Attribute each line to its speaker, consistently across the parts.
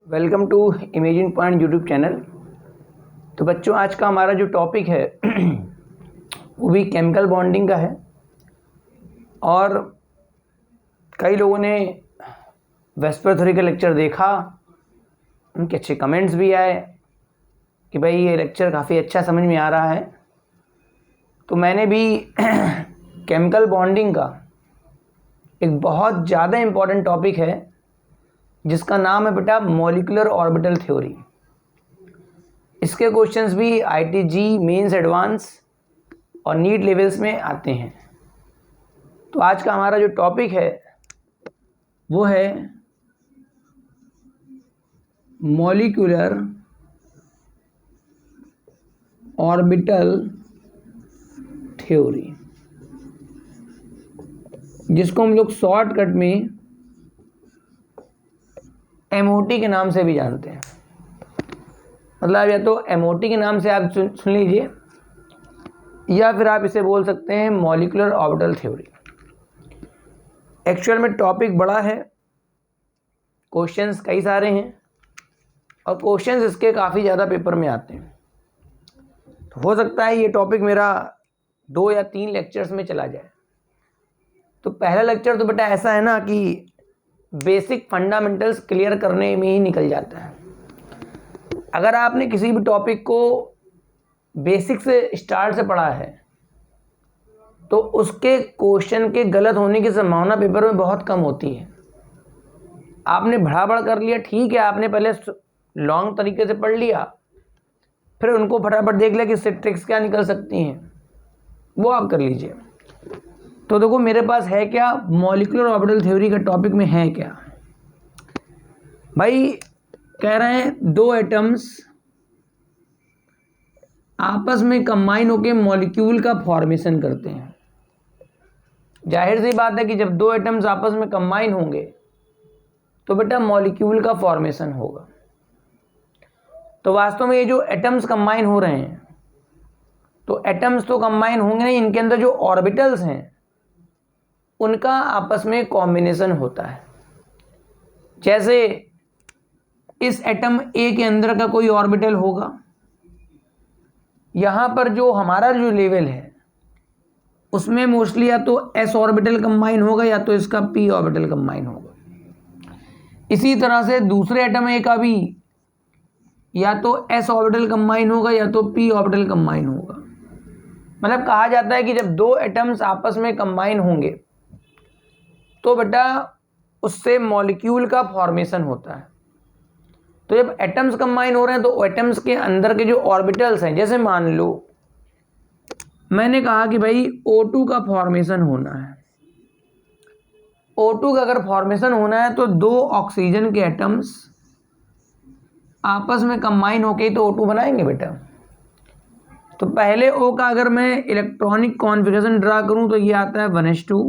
Speaker 1: Welcome to imaging point YouTube channel. तो बच्चों, आज का हमारा जो टॉपिक है वो भी केमिकल बॉन्डिंग का है। और कई लोगों ने वेस्पर थ्योरी का लेक्चर देखा, उनके अच्छे कमेंट्स भी आए कि भाई ये लेक्चर काफ़ी अच्छा समझ में आ रहा है। तो मैंने भी केमिकल बॉन्डिंग का एक बहुत ज़्यादा इम्पॉर्टेंट टॉपिक है जिसका नाम है बेटा मॉलिक्यूलर ऑर्बिटल थ्योरी। इसके क्वेश्चंस भी आईटीजी मेंस एडवांस और नीट लेवल्स में आते हैं। तो आज का हमारा जो टॉपिक है वो है मॉलिक्यूलर ऑर्बिटल थ्योरी, जिसको हम लोग शॉर्टकट में एमओटी के नाम से भी जानते हैं। मतलब या तो एमओटी के नाम से आप सुन लीजिए, या फिर आप इसे बोल सकते हैं मॉलिक्यूलर ऑर्बिटल थ्योरी। एक्चुअल में टॉपिक बड़ा है, क्वेश्चंस कई सारे हैं और क्वेश्चंस इसके काफ़ी ज़्यादा पेपर में आते हैं। तो हो सकता है ये टॉपिक मेरा 2 या 3 लेक्चर्स में चला जाए। तो पहला लेक्चर तो बेटा ऐसा है ना कि बेसिक फंडामेंटल्स क्लियर करने में ही निकल जाता है। अगर आपने किसी भी टॉपिक को बेसिक से स्टार्ट से पढ़ा है तो उसके क्वेश्चन के गलत होने की संभावना पेपर में बहुत कम होती है। आपने भड़ाभड़ कर लिया, ठीक है, आपने पहले लॉन्ग तरीके से पढ़ लिया, फिर उनको फटाफट देख लिया कि इससे ट्रिक्स क्या निकल सकती हैं, वो आप कर लीजिए। तो देखो मेरे पास है क्या, मॉलिक्यूलर ऑर्बिटल थ्योरी का टॉपिक में है क्या भाई। कह रहे हैं 2 एटम्स आपस में कंबाइन होकर मॉलिक्यूल का फॉर्मेशन करते हैं। जाहिर सी बात है कि जब 2 एटम्स आपस में कंबाइन होंगे तो बेटा मॉलिक्यूल का फॉर्मेशन होगा। तो वास्तव में ये जो एटम्स कंबाइन हो रहे हैं, तो एटम्स तो कंबाइन होंगे नहीं, इनके अंदर जो ऑर्बिटल्स हैं उनका आपस में कॉम्बिनेशन होता है। जैसे इस एटम ए के अंदर का कोई ऑर्बिटल होगा, यहाँ पर जो हमारा जो लेवल है उसमें मोस्टली या तो एस ऑर्बिटल कंबाइन होगा या तो इसका पी ऑर्बिटल कंबाइन होगा। इसी तरह से दूसरे एटम ए का भी या तो एस ऑर्बिटल कंबाइन होगा या तो पी ऑर्बिटल कंबाइन होगा। मतलब कहा जाता है कि जब 2 एटम्स आपस में कंबाइन होंगे तो बेटा उससे मॉलिक्यूल का फॉर्मेशन होता है। तो जब एटम्स कंबाइन हो रहे हैं तो एटम्स के अंदर के जो ऑर्बिटल्स हैं, जैसे मान लो मैंने कहा कि भाई O2 का फॉर्मेशन होना है। O2 का अगर फॉर्मेशन होना है तो 2 ऑक्सीजन के एटम्स आपस में कंबाइन होके तो O2 बनाएंगे बेटा। तो पहले O का अगर मैं इलेक्ट्रॉनिक कॉन्फ़िगरेशन ड्रा करूं तो ये आता है 1s2,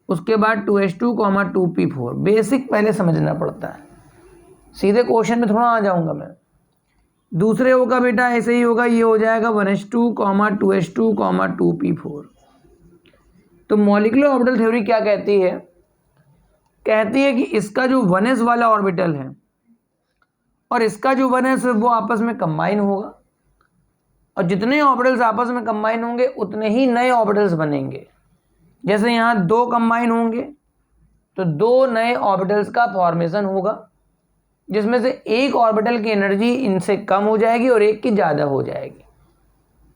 Speaker 1: उसके बाद 2s2, 2p4। बेसिक पहले समझना पड़ता है, सीधे क्वेश्चन में थोड़ा आ जाऊंगा मैं। दूसरे O का बेटा ऐसे ही होगा, ये हो जाएगा 1s2, 2s2, 2p4। तो मॉलिक्यूलर ऑर्बिटल थ्योरी क्या कहती है? कहती है कि इसका जो 1s वाला ऑर्बिटल है और इसका जो 1s वो आपस में कंबाइन होगा, और जितने ऑर्बिटल्स आपस में कंबाइन होंगे उतने ही नए ऑर्बिटल्स बनेंगे। जैसे यहाँ 2 कंबाइन होंगे तो 2 नए ऑर्बिटल्स का फॉर्मेशन होगा, जिसमें से एक ऑर्बिटल की एनर्जी इनसे कम हो जाएगी और एक की ज़्यादा हो जाएगी।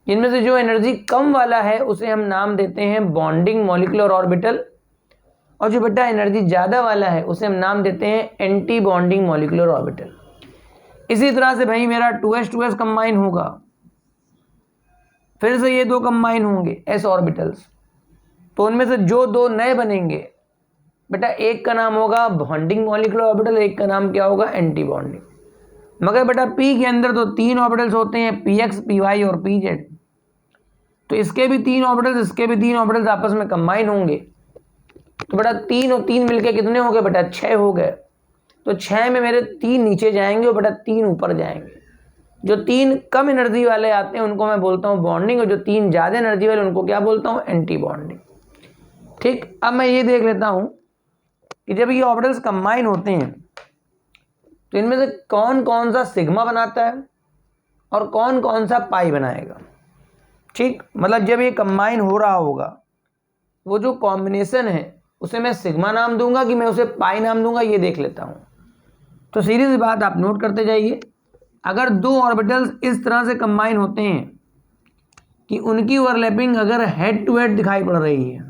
Speaker 1: जिनमें से जो एनर्जी कम वाला है उसे हम नाम देते हैं बॉन्डिंग मॉलिक्यूलर ऑर्बिटल, और जो बेटा एनर्जी ज़्यादा वाला है उसे हम नाम देते हैं एंटी बॉन्डिंग मॉलिक्यूलर ऑर्बिटल। इसी तरह से भाई मेरा 2s कंबाइन होगा, फिर से ये 2 कंबाइन होंगे एस ऑर्बिटल्स, तो उनमें से जो 2 नए बनेंगे बेटा, एक का नाम होगा बॉन्डिंग मॉलिक्यूलर ऑर्बिटल, एक का नाम क्या होगा, एंटी बॉन्डिंग। मगर बेटा पी के अंदर तो 3 ऑर्बिटल्स होते हैं, px, py और pz। तो इसके भी 3 ऑर्बिटल्स, इसके भी 3 ऑर्बिटल्स आपस में कंबाइन होंगे, तो बेटा 3 और 3 मिलके कितने हो गए बेटा, 6 हो गए। तो 6 में मेरे 3 नीचे जाएंगे और बेटा 3 ऊपर जाएंगे। जो 3 कम एनर्जी वाले आते हैं उनको मैं बोलता हूँ बॉन्डिंग, और जो 3 ज़्यादा एनर्जी वाले उनको क्या बोलता हूँ, एंटी बॉन्डिंग। ठीक, अब मैं ये देख लेता हूँ कि जब ये ऑर्बिटल्स कंबाइन होते हैं तो इनमें से कौन कौन सा सिग्मा बनाता है और कौन कौन सा पाई बनाएगा। ठीक, मतलब जब ये कंबाइन हो रहा होगा, वो जो कॉम्बिनेशन है उसे मैं सिग्मा नाम दूंगा कि मैं उसे पाई नाम दूंगा, ये देख लेता हूँ। तो सीधी सी बात आप नोट करते जाइए, अगर दो ऑर्बिटल्स इस तरह से कंबाइन होते हैं कि उनकी ओवरलैपिंग अगर हेड टू हेड दिखाई पड़ रही है,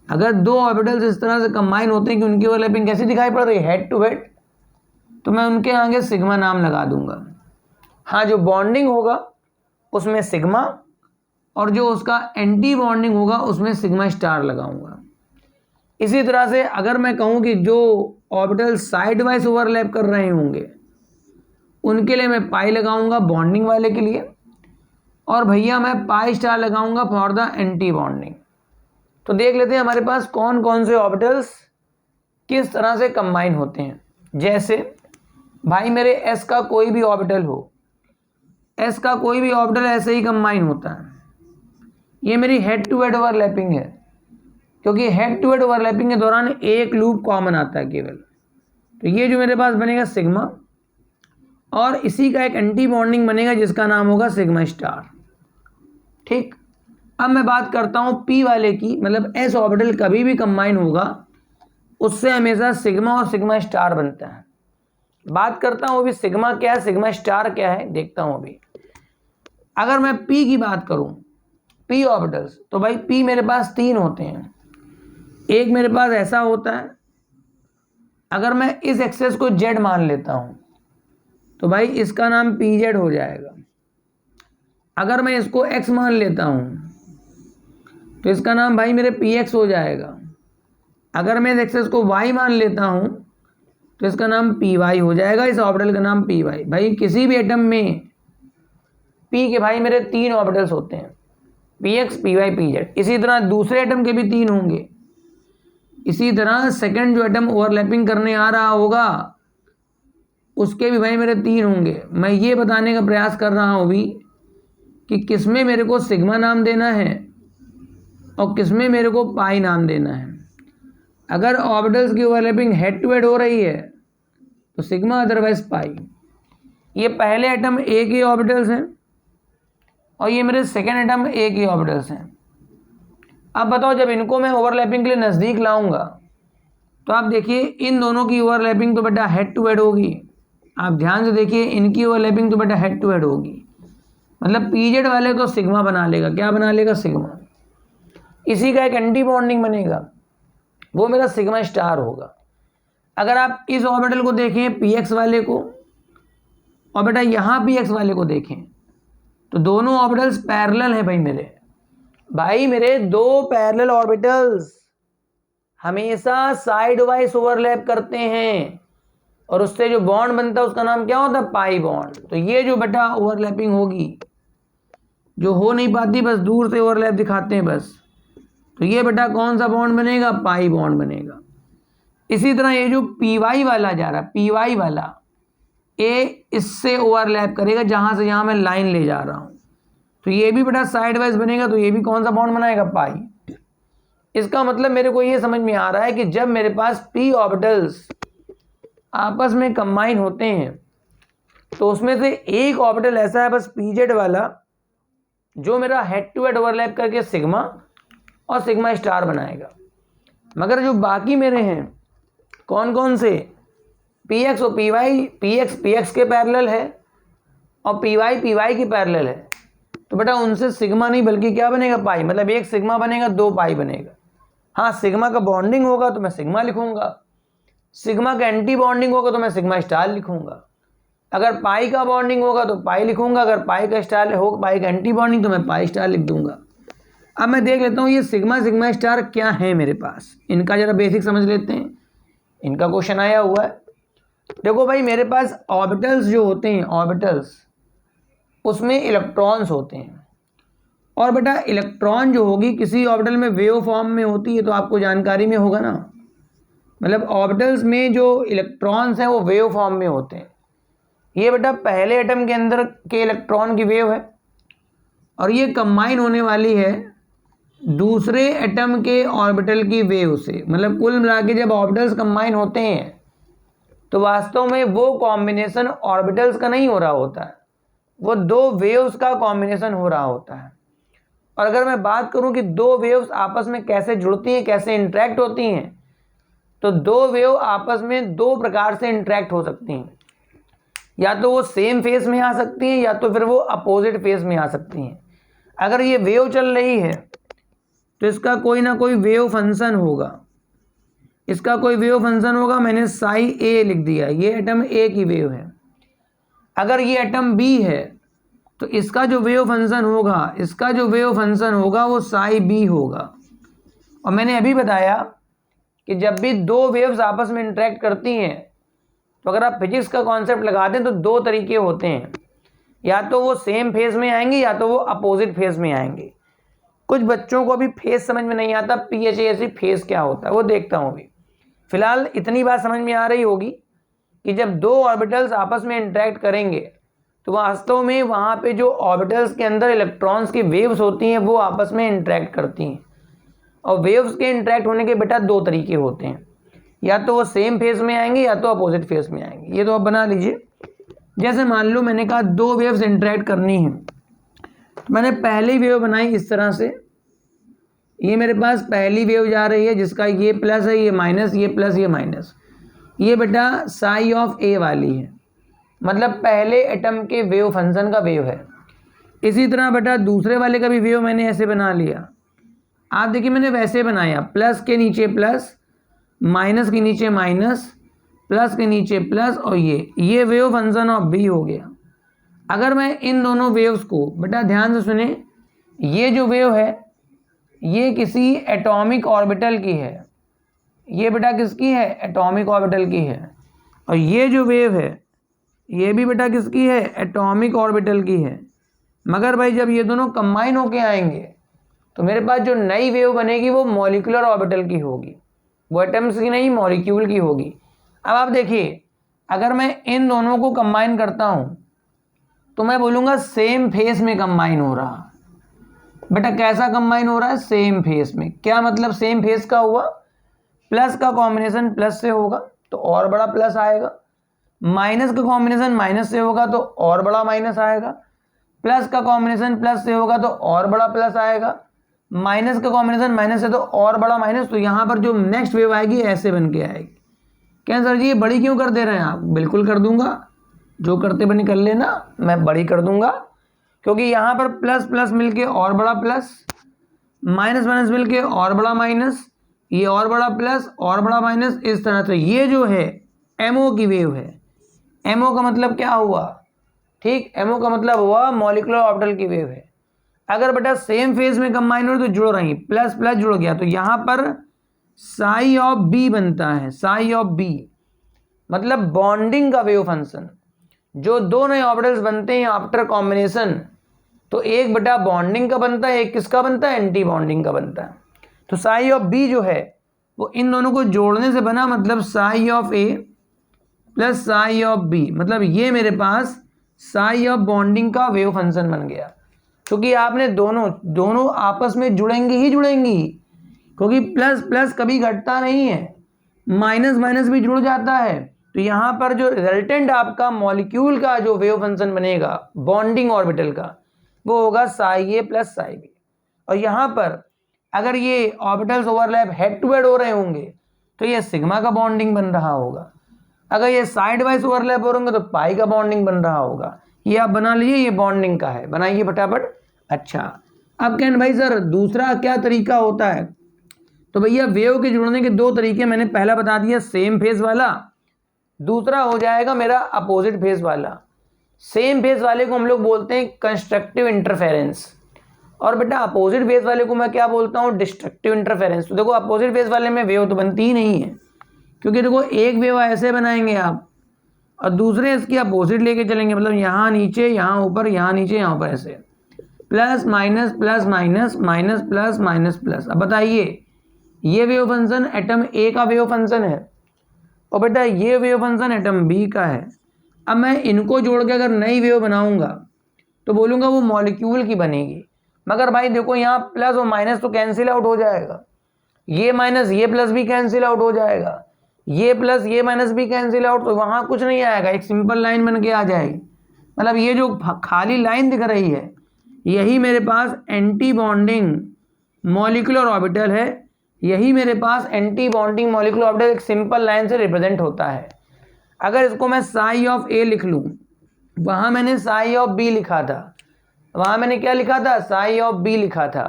Speaker 1: अगर दो ऑर्बिटल्स इस तरह से कंबाइन होते हैं कि उनकी ओवरलैपिंग कैसी दिखाई पड़ रही है, हेड टू हेड, तो मैं उनके आगे सिग्मा नाम लगा दूंगा। हाँ, जो बॉन्डिंग होगा उसमें सिग्मा, और जो उसका एंटी बॉन्डिंग होगा उसमें सिग्मा स्टार लगाऊंगा। इसी तरह से अगर मैं कहूँ कि जो ऑर्बिटल साइड वाइज ओवरलैप कर रहे होंगे उनके लिए मैं पाई लगाऊंगा बॉन्डिंग वाले के लिए, और भैया मैं पाई स्टार लगाऊंगा फॉर द एंटी बॉन्डिंग। तो देख लेते हैं हमारे पास कौन कौन से ऑर्बिटल्स किस तरह से कंबाइन होते हैं। जैसे भाई मेरे एस का कोई भी ऑर्बिटल हो, एस का कोई भी ऑर्बिटल ऐसे ही कंबाइन होता है। ये मेरी हेड टू हेड ओवरलैपिंग है, क्योंकि हेड टू हेड ओवरलैपिंग के दौरान एक लूप कॉमन आता है केवल। तो ये जो मेरे पास बनेगा सिग्मा, और इसी का एक एंटी बॉन्डिंग बनेगा जिसका नाम होगा सिग्मा स्टार। ठीक, अब मैं बात करता हूँ पी वाले की, मतलब एस ऑर्बिटल कभी भी कंबाइन होगा उससे हमेशा सिग्मा और सिग्मा स्टार बनता है। बात करता हूँ अभी सिग्मा क्या है, सिग्मा स्टार क्या है, देखता हूँ अभी। अगर मैं पी की बात करूँ, पी ऑर्बिटल्स, तो भाई पी मेरे पास 3 होते हैं। एक मेरे पास ऐसा होता है, अगर मैं इस एक्सेस को जेड मान लेता हूँ तो भाई इसका नाम पी जेड हो जाएगा। अगर मैं इसको एक्स मान लेता हूँ तो इसका नाम भाई मेरे पी एक्स हो जाएगा। अगर मैं इस एक्सेस को वाई मान लेता हूँ तो इसका नाम पी वाई हो जाएगा, इस ऑर्बिटल का नाम पी वाई। भाई किसी भी एटम में पी के भाई मेरे 3 ऑर्बिटल्स होते हैं, P X P Y P Z. इसी तरह दूसरे एटम के भी 3 होंगे। इसी तरह सेकंड जो एटम ओवरलैपिंग करने आ रहा होगा उसके भी भाई मेरे 3 होंगे। मैं ये बताने का प्रयास कर रहा हूँ अभी कि किसमें मेरे को सिग्मा नाम देना है और किसमें मेरे को पाई नाम देना है। अगर ऑर्बिटल्स की ओवरलैपिंग हेड टू हेड हो रही है तो सिग्मा, अदरवाइज पाई। ये पहले एटम ए के ऑर्बिटल्स हैं और ये मेरे सेकेंड एटम ए के ऑर्बिटल्स हैं। अब बताओ, जब इनको मैं ओवरलैपिंग के लिए नज़दीक लाऊंगा तो आप देखिए इन दोनों की ओवरलैपिंग तो बेटा हेड टू हेड होगी। आप ध्यान से देखिए, इनकी ओवरलैपिंग तो बेटा हेड टू हेड होगी, मतलब पीजेड वाले तो सिग्मा बना लेगा। क्या बना लेगा? सिग्मा। इसी का एक एंटी बॉन्डिंग बनेगा, वो मेरा सिग्मा स्टार होगा। अगर आप इस ऑर्बिटल को देखें पी एक्स वाले को, और बेटा यहाँ पी एक्स वाले को देखें, तो दोनों ऑर्बिटल्स पैरेलल हैं भाई मेरे 2 पैरेलल ऑर्बिटल्स हमेशा साइड वाइज ओवरलैप करते हैं, और उससे जो बॉन्ड बनता है उसका नाम क्या होता है? Pi bond. तो ये जो बेटा ओवरलैपिंग होगी, जो हो नहीं पाती, बस दूर से ओवरलैप दिखाते हैं बस, तो ये बेटा कौन सा बॉन्ड बनेगा? पाई बॉन्ड बनेगा। इसी तरह ये जो पी वाई वाला जा रहा है, पी वाई वाला ए इससे ओवरलैप करेगा जहां से यहां मैं लाइन ले जा रहा हूं, तो ये भी बेटा साइड वाइज बनेगा, तो ये भी कौन सा बॉन्ड बनाएगा? पाई। इसका मतलब मेरे को ये समझ में आ रहा है कि जब मेरे पास पी ऑर्बिटल्स आपस में कंबाइन होते हैं तो उसमें से एक ऑर्बिटल ऐसा है बस पीजेड वाला, जो मेरा हेड टू हेड ओवरलैप करके सिग्मा और सिग्मा स्टार बनाएगा। मगर जो बाकी मेरे हैं कौन कौन से? पी एक्स और पी वाई, पी एक्स के पैरेलल है और पी वाई की पैरेलल है, तो बेटा उनसे सिग्मा नहीं बल्कि क्या बनेगा? पाई। मतलब एक सिग्मा बनेगा, 2 पाई बनेगा। हाँ, सिग्मा का बॉन्डिंग होगा तो मैं सिग्मा लिखूंगा, सिग्मा का एंटी बॉन्डिंग होगा तो मैं सिग्मा स्टार लिखूंगा। अगर पाई का बॉन्डिंग होगा तो पाई लिखूंगा, अगर पाई का स्टार हो, पाई का एंटी बॉन्डिंग, तो मैं पाई स्टार लिख दूंगा। अब मैं देख लेता हूँ ये सिग्मा स्टार क्या है मेरे पास, इनका जरा बेसिक समझ लेते हैं। इनका क्वेश्चन आया हुआ है। देखो भाई, मेरे पास ऑर्बिटल्स जो होते हैं, ऑर्बिटल्स उसमें इलेक्ट्रॉन्स होते हैं, और बेटा इलेक्ट्रॉन जो होगी किसी ऑर्बिटल में वेव फॉर्म में होती है, तो आपको जानकारी में होगा ना, मतलब ऑर्बिटल्स में जो इलेक्ट्रॉन्स हैं वो वेव फॉर्म में होते हैं। ये बेटा पहले एटम के अंदर के इलेक्ट्रॉन की वेव है, और ये कंबाइन होने वाली है दूसरे एटम के ऑर्बिटल की वेव से। मतलब कुल मिला के जब ऑर्बिटल्स कंबाइन होते हैं तो वास्तव में वो कॉम्बिनेशन ऑर्बिटल्स का नहीं हो रहा होता है, वो दो वेव्स का कॉम्बिनेशन हो रहा होता है। और अगर मैं बात करूं कि दो वेव्स आपस में कैसे जुड़ती हैं, कैसे इंटरेक्ट होती हैं, तो दो वेव आपस में दो प्रकार से इंटरेक्ट हो सकती हैं। या तो वो सेम फेस में आ सकती हैं या तो फिर वो अपोजिट फेस में आ सकती हैं। अगर ये वेव चल रही है तो इसका कोई ना कोई वेव फंक्शन होगा, इसका कोई वेव फंक्शन होगा। मैंने साई ए लिख दिया, ये एटम ए की वेव है। अगर ये एटम बी है तो इसका जो वेव फंक्शन होगा, इसका जो वेव फंक्शन होगा वो साई बी होगा। और मैंने अभी बताया कि जब भी दो वेव्स आपस में इंटरेक्ट करती हैं तो अगर आप फिजिक्स का कॉन्सेप्ट लगा दें तो दो तरीके होते हैं, या तो वो सेम फेज में आएंगे या तो वो अपोजिट फेज में आएंगे। कुछ बच्चों को अभी फेज समझ में नहीं आता, PHASE फेज क्या होता है वो देखता हूँ अभी। फिलहाल इतनी बात समझ में आ रही होगी कि जब दो ऑर्बिटल्स आपस में इंटरेक्ट करेंगे तो वास्तव में वहाँ पे जो ऑर्बिटल्स के अंदर इलेक्ट्रॉन्स की वेव्स होती हैं वो आपस में इंटरेक्ट करती हैं। और वेव्स के इंटरेक्ट होने के बेटा दो तरीके होते हैं, या तो वो सेम फेज में आएंगे या तो अपोजिट फेज में आएंगे। ये तो आप बना लीजिए। जैसे मान लो मैंने कहा दो वेव्स इंटरेक्ट करनी है, तो मैंने पहली वेव बनाई इस तरह से। ये मेरे पास पहली वेव जा रही है जिसका ये प्लस है, ये माइनस, ये प्लस, ये माइनस। ये बेटा साई ऑफ ए वाली है, मतलब पहले एटम के वेव फंक्शन का वेव है। इसी तरह बेटा दूसरे वाले का भी वेव मैंने ऐसे बना लिया। आप देखिए मैंने वैसे बनाया, प्लस के नीचे प्लस, माइनस के नीचे माइनस, प्लस के नीचे प्लस, और ये वेव फंक्शन ऑफ बी हो गया। अगर मैं इन दोनों वेव्स को बेटा ध्यान से सुने, ये जो वेव है ये किसी एटॉमिक ऑर्बिटल की है, ये बेटा किसकी है, एटॉमिक ऑर्बिटल की है। और ये जो वेव है ये भी बेटा किसकी है, एटॉमिक ऑर्बिटल की है। मगर भाई जब ये दोनों कंबाइन होके आएंगे तो मेरे पास जो नई वेव बनेगी वो मॉलिक्यूलर ऑर्बिटल की होगी, वो एटम्स की नहीं मॉलिक्यूल की होगी। अब आप देखिए अगर मैं इन दोनों को कंबाइन करता हूँ तो मैं बोलूँगा सेम फेस में कंबाइन हो रहा। बेटा कैसा कंबाइन हो रहा है, सेम फेस में। क्या मतलब सेम फेस का हुआ, प्लस का कॉम्बिनेशन प्लस से होगा तो और बड़ा प्लस आएगा, माइनस का कॉम्बिनेशन माइनस से होगा तो और बड़ा माइनस आएगा, प्लस का कॉम्बिनेशन प्लस से होगा तो और बड़ा प्लस आएगा, माइनस का कॉम्बिनेशन माइनस से तो और बड़ा माइनस। तो यहाँ पर जो नेक्स्ट वेव आएगी ऐसे बन के आएगी। क्या सर जी ये बड़ी क्यों कर दे रहे हैं आप, बिल्कुल कर दूंगा, जो करते बने कर लेना, मैं बड़ी कर दूंगा। क्योंकि यहाँ पर प्लस प्लस मिलके और बड़ा प्लस, माइनस माइनस मिलके और बड़ा माइनस, ये और बड़ा प्लस और बड़ा माइनस, इस तरह से ये जो है MO की वेव है। MO का मतलब क्या हुआ, ठीक, MO का मतलब हुआ मॉलिक्यूलर ऑर्बिटल की वेव है। अगर बेटा सेम फेज में कंबाइन हो तो जुड़ रही, प्लस प्लस जुड़ गया, तो यहाँ पर साई ऑफ बी बनता है। साई ऑफ बी मतलब बॉन्डिंग का वेव फंक्शन। जो दो नए ऑर्बिटल्स बनते हैं आफ्टर कॉम्बिनेशन, तो एक बेटा बॉन्डिंग का बनता है, एक किसका बनता है, एंटी बॉन्डिंग का बनता है। तो साई ऑफ बी जो है वो इन दोनों को जोड़ने से बना, मतलब psi of A plus psi of B, मतलब ये मेरे पास साई ऑफ बॉन्डिंग का वेव फंक्शन बन गया। क्योंकि आपने दोनों आपस में जुड़ेंगी ही जुड़ेंगी, क्योंकि प्लस प्लस कभी घटता नहीं है, माइनस माइनस भी जुड़ जाता है। तो यहाँ पर जो रिजल्टेंट आपका मॉलिक्यूल का जो वेव फंक्शन बनेगा बॉन्डिंग ऑर्बिटल का, वो होगा psi A plus psi B. और यहाँ पर अगर ये orbitals overlap head to head हो रहे होंगे तो ये सिग्मा का बॉन्डिंग बन रहा होगा, अगर ये साइड वाइज ओवरलैप हो रहे होंगे तो पाई का बॉन्डिंग बन रहा होगा। ये आप बना लीजिए, ये बॉन्डिंग का है, बनाइए फटाफट। अच्छा अब कहने भाई सर दूसरा क्या तरीका होता है, तो भैया वेव के जुड़ने के दो तरीके मैंने पहला बता दिया, सेम फेज वाला, दूसरा हो जाएगा मेरा अपोजिट फेज वाला। सेम फेज वाले को हम लोग बोलते हैं कंस्ट्रक्टिव इंटरफेरेंस, और बेटा अपोजिट फेज वाले को मैं क्या बोलता हूँ, डिस्ट्रक्टिव इंटरफेरेंस। तो देखो अपोजिट फेज वाले में वेव तो बनती ही नहीं है, क्योंकि देखो एक वेव ऐसे बनाएंगे आप और दूसरे इसकी अपोजिट लेके चलेंगे, मतलब यहाँ नीचे यहाँ ऊपर, यहाँ नीचे यहाँ ऊपर, ऐसे plus minus minus plus minus plus. अब बताइए ये वेव फंक्शन एटम ए का वेव फंक्शन है और बेटा ये वेव फंक्शन एटम बी का है। अब मैं इनको जोड़ के अगर नई वेव बनाऊंगा तो बोलूँगा वो मॉलिक्यूल की बनेगी, मगर भाई देखो यहाँ प्लस और माइनस तो कैंसिल आउट हो जाएगा, ये माइनस ये प्लस भी कैंसिल आउट हो जाएगा, ये प्लस ये माइनस भी कैंसिल आउट, तो वहाँ कुछ नहीं आएगा, एक सिंपल लाइन बन के आ जाएगी। मतलब ये जो खाली लाइन दिख रही है यही मेरे पास एंटी बॉन्डिंग मॉलिक्यूलर ऑर्बिटल है, यही मेरे पास एंटी बॉन्डिंग मॉलिक्यूलर ऑर्बिटल एक सिंपल लाइन से रिप्रेजेंट होता है। अगर इसको मैं साई ऑफ ए लिख लूँ, वहाँ मैंने साई ऑफ बी लिखा था, वहाँ मैंने क्या लिखा था, साई ऑफ बी लिखा था।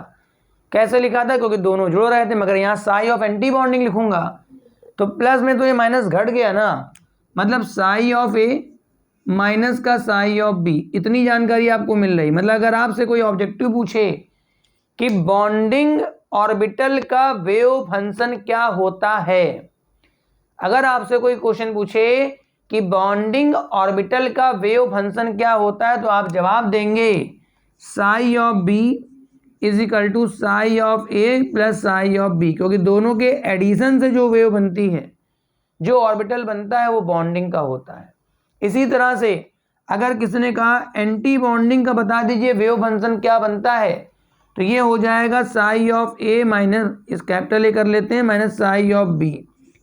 Speaker 1: कैसे लिखा था, क्योंकि दोनों जुड़ रहे थे, मगर यहाँ साई ऑफ एंटी बॉन्डिंग लिखूंगा तो प्लस में तो ये माइनस घट गया ना, मतलब साई ऑफ ए माइनस का साई ऑफ बी, इतनी जानकारी आपको मिल रही। मतलब अगर आपसे कोई ऑब्जेक्टिव पूछे कि बॉन्डिंग ऑर्बिटल का वेव फंक्शन क्या होता है, अगर आपसे कोई क्वेश्चन पूछे कि बॉन्डिंग ऑर्बिटल का वेव फंक्शन क्या होता है, तो आप जवाब देंगे psi of B is equal to psi of A plus psi of B, क्योंकि दोनों के एडिशन से जो वेव बनती है, जो ऑर्बिटल बनता है, वो बॉन्डिंग का होता है। इसी तरह से अगर किसी ने कहा एंटी बॉन्डिंग का बता दीजिए वेव फंक्शन क्या बनता है, तो ये हो जाएगा साई ऑफ ए माइनस, इस कैपिटल ए कर लेते हैं, माइनस साई ऑफ बी।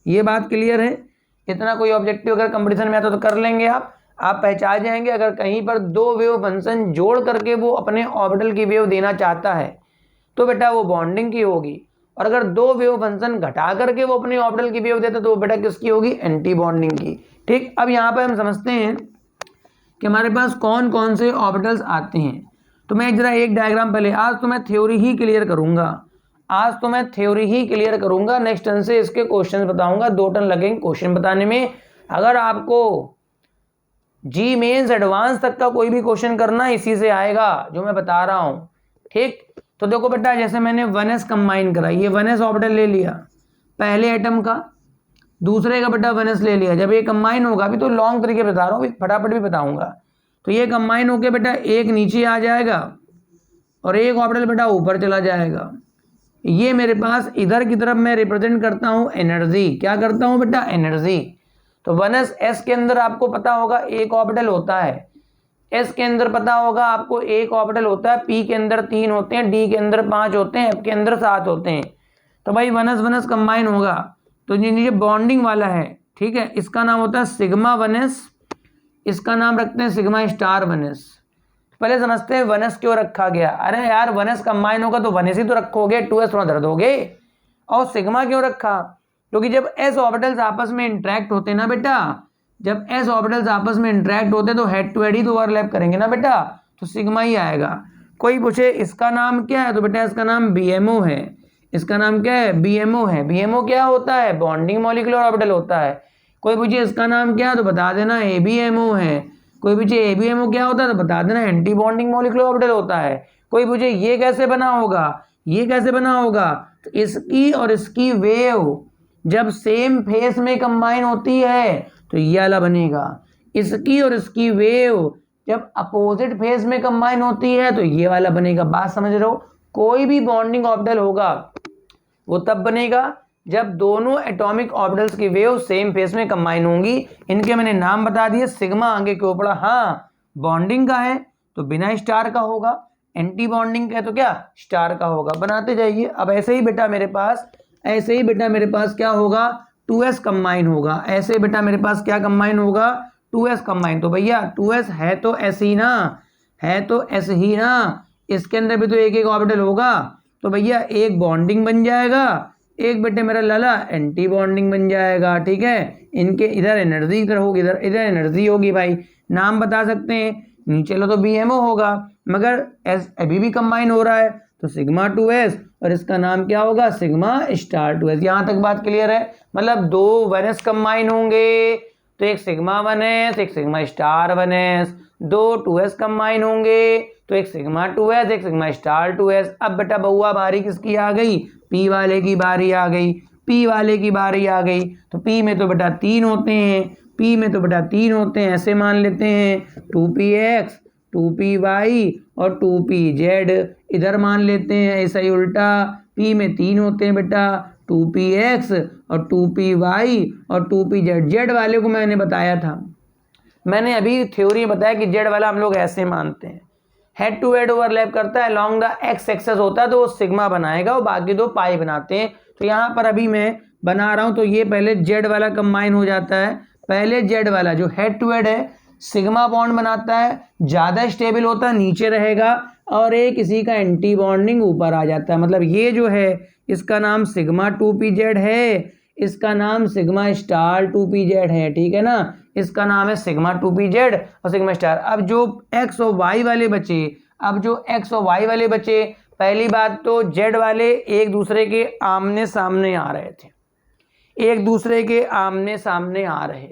Speaker 1: ये बात क्लियर है। इतना कोई ऑब्जेक्टिव अगर कंपटीशन में आता तो कर लेंगे आप पहचान जाएंगे। अगर कहीं पर दो वेव फंक्शन जोड़ करके वो अपने ऑर्बिटल की वेव देना चाहता है तो बेटा वो बॉन्डिंग की होगी, और अगर दो वेव फंक्शन घटा करके वो अपने ऑर्बिटल की वेव देता तो वो बेटा किसकी होगी, एंटी बॉन्डिंग की। ठीक, अब यहाँ पर हम समझते हैं कि हमारे पास कौन कौन से ऑर्बिटल्स आते हैं। तो मैं जरा एक डायग्राम पहले, आज तो मैं थ्योरी ही क्लियर करूंगा, नेक्स्ट टर्न से इसके क्वेश्चन बताऊंगा, 2 टर्न लगेंगे क्वेश्चन बताने में। अगर आपको जी मेंस एडवांस तक का कोई भी क्वेश्चन करना इसी से आएगा जो मैं बता रहा हूं। ठीक, तो देखो बेटा, जैसे मैंने 1s कंबाइन करा, ये 1s ऑर्बिटल ले लिया पहले एटम का, दूसरे का बेटा 1s ले लिया। जब ये कंबाइन होगा, अभी तो लॉन्ग तरीके बता रहा हूँ, फटाफट भी बताऊंगा। तो ये कंबाइन होके बेटा एक नीचे आ जाएगा और एक ऑर्बिटल बेटा ऊपर चला जाएगा। ये मेरे पास इधर की तरफ मैं रिप्रेजेंट करता हूँ एनर्जी। क्या करता हूँ बेटा, एनर्जी। तो 1s के अंदर आपको पता होगा एक ऑर्बिटल होता है, s के अंदर पता होगा आपको एक ऑर्बिटल होता है, p के अंदर 3 होते हैं, d के अंदर 5 होते हैं, f के अंदर 7 होते हैं। तो भाई 1s कंबाइन होगा तो ये बॉन्डिंग वाला है, ठीक है, इसका नाम होता है सिग्मा 1s, इसका नाम रखते हैं सिग्मा स्टार 1s। पहले समझते हैं 1s क्यों रखा गया। अरे यार 1s कंबाइन होगा तो 1s ही तो रखोगे, 2s थोड़ा दर्द होगे। और सिग्मा क्यों रखा, क्योंकि जब s ऑर्बिटल्स आपस में इंटरेक्ट होते हैं ना बेटा, जब s ऑर्बिटल्स आपस में इंटरेक्ट होते हैं तो हेड टू हेड ही तो ओवरलैप करेंगे ना बेटा, तो सिग्मा ही आएगा। कोई पूछे इसका नाम क्या है, तो बेटा इसका नाम BMO है। इसका नाम क्या है, BMO है। BMO क्या होता है, बॉन्डिंग मॉलिक्यूलर ऑर्बिटल होता है। कोई पूछे इसका नाम क्या है तो बता देना ABMO है। कोई पूछे ABMO क्या होता है तो बता देना एंटी बॉन्डिंग मॉलिक्यूलर ऑर्बिटल होता है। कोई पूछे ये कैसे बना होगा, ये कैसे बना होगा, तो इसकी और इसकी वेव जब सेम फेस में कंबाइन होती है तो ये वाला बनेगा। इसकी और इसकी वेव जब अपोजिट फेस में कंबाइन होती है तो ये वाला बनेगा। बात समझ रहे हो। कोई भी बॉन्डिंग ऑर्बिटल होगा वो तब बनेगा जब दोनों एटॉमिक ऑर्बिटल्स की वेव सेम फेस में कंबाइन होंगी। इनके मैंने नाम बता दिए, सिग्मा आगे क्यों पड़ा, हाँ बॉन्डिंग का है तो बिना स्टार का होगा, एंटी बॉन्डिंग का है तो क्या स्टार का होगा। बनाते जाइए। अब ऐसे ही बेटा मेरे पास क्या होगा, 2s कंबाइन होगा। ऐसे बेटा मेरे पास क्या कंबाइन होगा, 2s कंबाइन। तो भैया 2s है तो s ही ना, इसके अंदर भी तो एक एक ऑर्बिटल होगा। तो भैया एक बॉन्डिंग बन जाएगा, एक बेटे मेरा लाला एंटी बॉन्डिंग बन जाएगा। ठीक है, इनके इधर एनर्जी इधर होगी, इधर एनर्जी होगी। भाई नाम बता सकते हैं, नीचे लो तो BMO होगा, मगर s अभी भी कंबाइन हो रहा है तो सिग्मा 2s, और इसका नाम क्या होगा, सिग्मा स्टार 2s। यहाँ तक बात क्लियर है। मतलब 2 1s कंबाइन होंगे तो एक सिग्मा 1s एक sigma star 1s, 2 2s combine होंगे तो एक सिग्मा 2s एक सिग्मा स्टार 2s। अब बेटा बउआ बारी किसकी आ गई, P वाले की बारी आ गई। तो P में तो बेटा 3 होते हैं, ऐसे मान लेते हैं 2px 2py और 2pz इधर मान लेते हैं। ऐसा ही उल्टा P में 3 होते हैं बेटा, 2px और 2py और 2pz। z वाले को मैंने बताया था, मैंने अभी थ्योरी में बताया कि z वाला हम लोग ऐसे मानते हैं, हेड टू हेड ओवरलैप करता है, लॉन्ग द x एक्सेस होता है तो वो सिग्मा बनाएगा और बाकी 2 पाई बनाते हैं। तो यहाँ पर अभी मैं बना रहा हूं तो ये पहले जेड वाला कंबाइन हो जाता है। पहले जेड वाला जो हेड टू हेड है सिग्मा बॉन्ड बनाता है, ज़्यादा स्टेबल होता है, नीचे रहेगा, और एक इसी का एंटी बॉन्डिंग ऊपर आ जाता है। मतलब ये जो है इसका नाम सिग्मा 2pz है, इसका नाम सिग्मा स्टार 2pz है, ठीक है ना। इसका नाम है सिग्मा 2pz और सिग्मा स्टार। अब जो एक्स और वाई वाले बचे, पहली बात तो जेड वाले एक दूसरे के आमने सामने आ रहे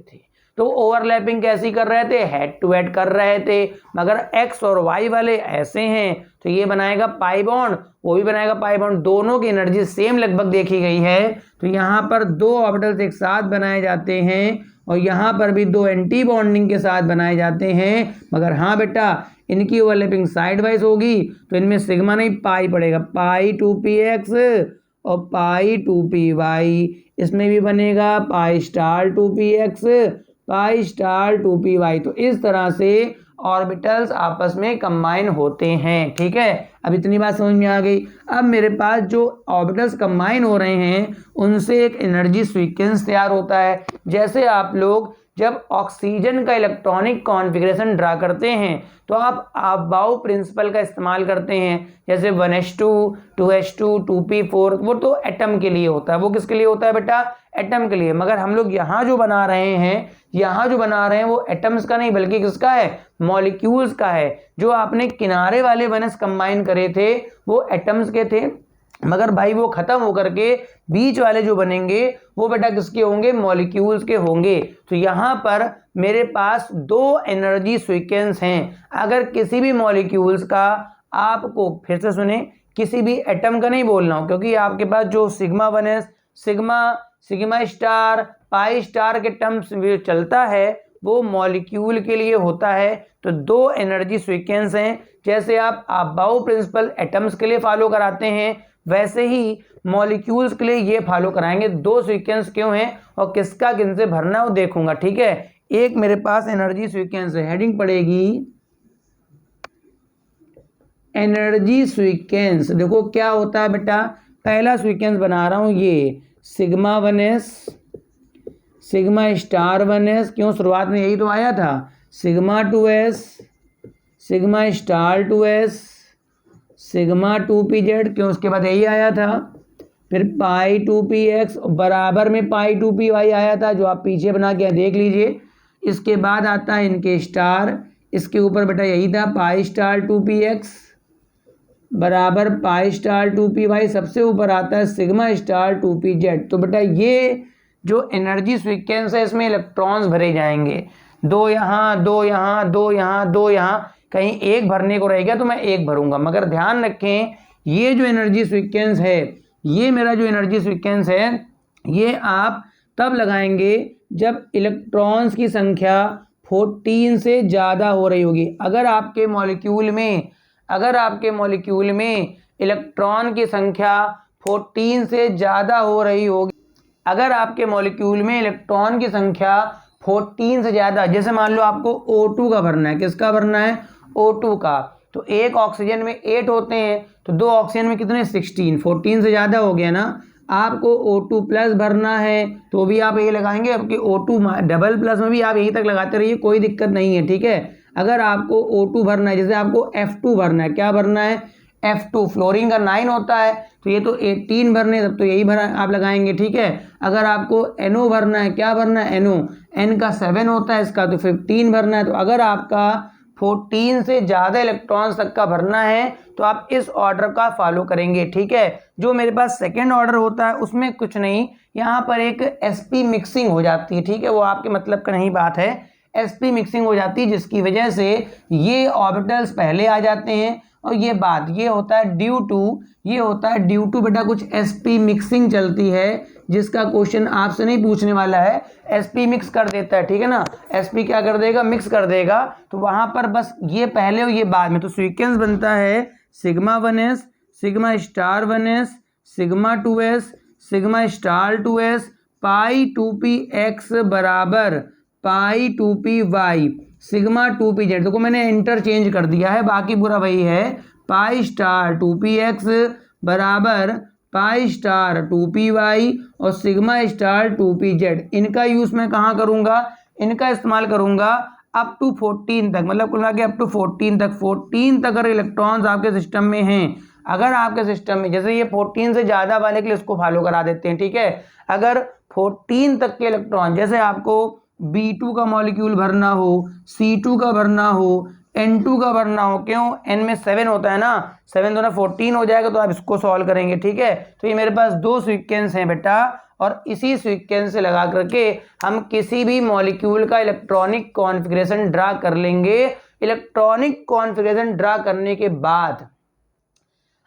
Speaker 1: थे, तो ओवरलैपिंग कैसी कर रहे थे, हेड टू हेड कर रहे थे। मगर एक्स और वाई वाले ऐसे हैं तो ये बनाएगा पाई बॉन्ड, वो भी बनाएगा पाई बॉन्ड, दोनों की एनर्जी सेम लगभग देखी गई है। तो यहाँ पर दो ऑर्बिटल्स एक साथ बनाए जाते हैं और यहाँ पर भी दो एंटी बॉन्डिंग के साथ बनाए जाते हैं। मगर हाँ बेटा, इनकी ओवरलैपिंग साइड वाइज होगी तो इनमें सिग्मा नहीं पाई पड़ेगा, पाई 2px और पाई 2py। इसमें भी बनेगा pi star 2px, pi star 2py। तो इस तरह से ऑर्बिटल्स आपस में कंबाइन होते हैं, ठीक है। अब इतनी बात समझ में आ गई। अब मेरे पास जो ऑर्बिटल्स कंबाइन हो रहे हैं उनसे एक एनर्जी सीक्वेंस तैयार होता है। जैसे आप लोग जब ऑक्सीजन का इलेक्ट्रॉनिक कॉन्फ़िगरेशन ड्रा करते हैं तो आप अबाउ प्रिंसिपल का इस्तेमाल करते हैं, जैसे 1s2 2s2 2p4, वो तो एटम के लिए होता है। वो किसके लिए होता है बेटा, एटम के लिए। मगर हम लोग यहाँ जो बना रहे हैं वो एटम्स का नहीं बल्कि किसका है, मॉलिक्यूल्स का है। जो आपने किनारे वाले 1s कंबाइन करे थे वो एटम्स के थे, मगर भाई वो खत्म होकर के बीच वाले जो बनेंगे वो बेटा किसके होंगे, मॉलिक्यूल्स के होंगे। तो यहाँ पर मेरे पास दो एनर्जी सीक्वेंस हैं। अगर किसी भी मॉलिक्यूल्स का, आपको फिर से सुने, किसी भी एटम का नहीं बोलना हो, क्योंकि आपके पास जो sigma 1s, sigma star, pi star के टर्म्स चलता है वो मॉलिक्यूल के लिए होता है। तो दो एनर्जी सीक्वेंस हैं। जैसे आप अबाउ प्रिंसिपल एटम्स के लिए फॉलो कराते हैं वैसे ही मॉलिक्यूल्स के लिए ये फॉलो कराएंगे। दो सीक्वेंस क्यों हैं और किसका किन से भरना है वो देखूंगा, ठीक है। एक मेरे पास एनर्जी सीक्वेंस है, हेडिंग पड़ेगी एनर्जी सीक्वेंस। देखो क्या होता है बेटा, पहला सीक्वेंस बना रहा हूं ये sigma 1s, sigma star 1s, क्यों शुरुआत में यही तो आया था, sigma 2s, sigma star 2s, sigma 2pz, क्यों उसके बाद यही आया था। फिर पाई 2px बराबर में पाई 2py आया था, जो आप पीछे बना के देख लीजिए। इसके बाद आता है इनके स्टार, इसके ऊपर बेटा यही था पाई स्टार 2px बराबर पाई स्टार 2py, सबसे ऊपर आता है सिग्मा स्टार 2pz। तो बेटा ये जो एनर्जी सीक्वेंस है इसमें इलेक्ट्रॉन्स भरे जाएंगे, दो यहाँ, दो यहाँ, दो यहाँ, दो यहाँ, कहीं एक भरने को रहेगा तो मैं एक भरूंगा। मगर ध्यान रखें ये जो एनर्जी सीक्वेंस है, ये मेरा जो एनर्जी सीक्वेंस है ये आप तब लगाएंगे जब इलेक्ट्रॉन्स की संख्या 14 से ज़्यादा हो रही होगी। अगर आपके मॉलिक्यूल में इलेक्ट्रॉन की संख्या 14 से ज़्यादा हो रही होगी, अगर आपके मॉलिक्यूल में इलेक्ट्रॉन की संख्या 14 से ज़्यादा, जैसे मान लो आपको O2 का भरना है, किसका भरना है, O2 का, तो एक ऑक्सीजन में 8 होते हैं तो दो ऑक्सीजन में कितने, 16, 14 से ज़्यादा हो गया ना। आपको O2 प्लस भरना है तो भी आप यही लगाएंगे, आपकी O2 डबल प्लस में भी आप यही तक लगाते रहिए, कोई दिक्कत नहीं है, ठीक है। अगर आपको O2 भरना है, जैसे आपको F2 भरना है, क्या भरना है, F2, फ्लोरीन का 9 होता है तो ये तो 18 भरने, तब तो यही भरा आप लगाएंगे, ठीक है। अगर आपको NO भरना है, क्या भरना है, NO, N का 7 होता है, इसका तो 15 भरना है। तो अगर आपका 14 से ज़्यादा इलेक्ट्रॉन्स तक का भरना है तो आप इस ऑर्डर का फॉलो करेंगे, ठीक है। जो मेरे पास सेकेंड ऑर्डर होता है उसमें कुछ नहीं, यहाँ पर एक sp मिक्सिंग हो जाती है, ठीक है, वो आपके मतलब का नहीं बात है, sp मिक्सिंग हो जाती है जिसकी वजह से ये ऑर्बिटल्स पहले आ जाते हैं। और ये बात ये होता है ड्यू टू बेटा कुछ sp मिक्सिंग चलती है जिसका क्वेश्चन आपसे नहीं पूछने वाला है, sp मिक्स कर देता है, ठीक है ना, sp क्या कर देगा, मिक्स कर देगा। तो वहां पर बस ये पहले और ये बाद में, तो सीक्वेंस बनता है sigma 1s, sigma star 1s, sigma 2s, sigma star 2s, पाई 2px बराबर पाई 2py, सिग्मा 2pz। देखो मैंने इंटरचेंज कर दिया है, बाकी पूरा वही है, पाई स्टार 2px बराबर पाई स्टार 2py और सिग्मा स्टार 2pz। इनका यूज़ मैं कहाँ करूँगा, इनका इस्तेमाल करूँगा अप टू 14 तक, मतलब कुल मिला के अप टू 14 तक अगर इलेक्ट्रॉन्स आपके सिस्टम में हैं, अगर आपके सिस्टम में जैसे ये 14 से ज़्यादा वाले के लिए इसको फॉलो करा देते हैं, ठीक है। अगर 14 तक के इलेक्ट्रॉन, जैसे आपको B2 का मॉलिक्यूल भरना हो, C2 का भरना हो, N2 का भरना हो, क्यों, N में 7 होता है ना, 7 तो ना 14 हो जाएगा, तो आप इसको सॉल्व करेंगे, ठीक है। तो ये मेरे पास 2 सीक्वेंस हैं बेटा, और इसी सीक्वेंस से लगा करके हम किसी भी मॉलिक्यूल का इलेक्ट्रॉनिक कॉन्फ़िगरेशन ड्रा कर लेंगे। इलेक्ट्रॉनिक कॉन्फ़िगरेशन ड्रा करने के बाद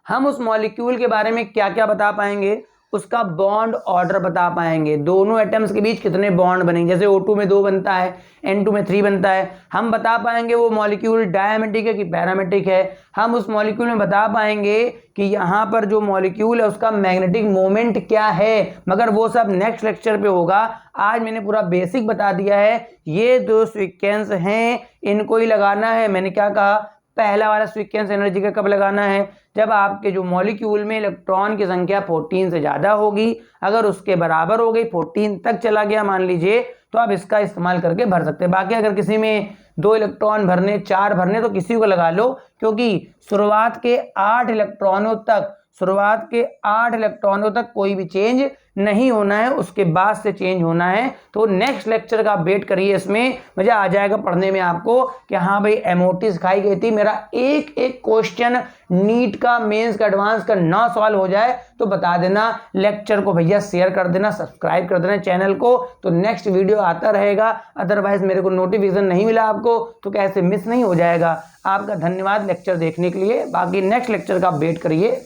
Speaker 1: हम उस मॉलिक्यूल के बारे में क्या क्या बता पाएंगे, उसका बॉन्ड ऑर्डर बता पाएंगे, दोनों एटम्स के बीच कितने बॉन्ड बनेंगे, जैसे O2 में 2 बनता है, N2 में 3 बनता है। हम बता पाएंगे वो मॉलिक्यूल डायमेट्रिक है कि पैरामेट्रिक है। हम उस मॉलिक्यूल में बता पाएंगे कि यहाँ पर जो मॉलिक्यूल है उसका मैग्नेटिक मोमेंट क्या है, मगर वो सब नेक्स्ट लेक्चर पे होगा। आज मैंने पूरा बेसिक बता दिया है। ये 2 सीक्वेंस हैं, इनको ही लगाना है। मैंने क्या कहा, पहला वाला सीक्वेंस एनर्जी का कब लगाना है, जब आपके जो मॉलिक्यूल में इलेक्ट्रॉन की संख्या 14 से ज़्यादा होगी। अगर उसके बराबर हो गई, 14 तक चला गया मान लीजिए, तो आप इसका इस्तेमाल करके भर सकते हैं। बाकी अगर किसी में 2 इलेक्ट्रॉन भरने, 4 भरने, तो किसी को लगा लो, क्योंकि शुरुआत के 8 इलेक्ट्रॉनों तक कोई भी चेंज नहीं होना है, उसके बाद से चेंज होना है। तो नेक्स्ट लेक्चर का वेट करिए, इसमें मजा आ जाएगा पढ़ने में आपको कि हाँ भाई MOT सिखाई गई थी। मेरा एक एक क्वेश्चन नीट का, मेंस का, एडवांस का ना सॉल्व हो जाए तो बता देना। लेक्चर को भैया शेयर कर देना, सब्सक्राइब कर देना चैनल को, तो नेक्स्ट वीडियो आता रहेगा। अदरवाइज मेरे को नोटिफिकेशन नहीं मिला आपको तो कैसे मिस नहीं हो जाएगा। आपका धन्यवाद लेक्चर देखने के लिए। बाकी नेक्स्ट लेक्चर का वेट करिए।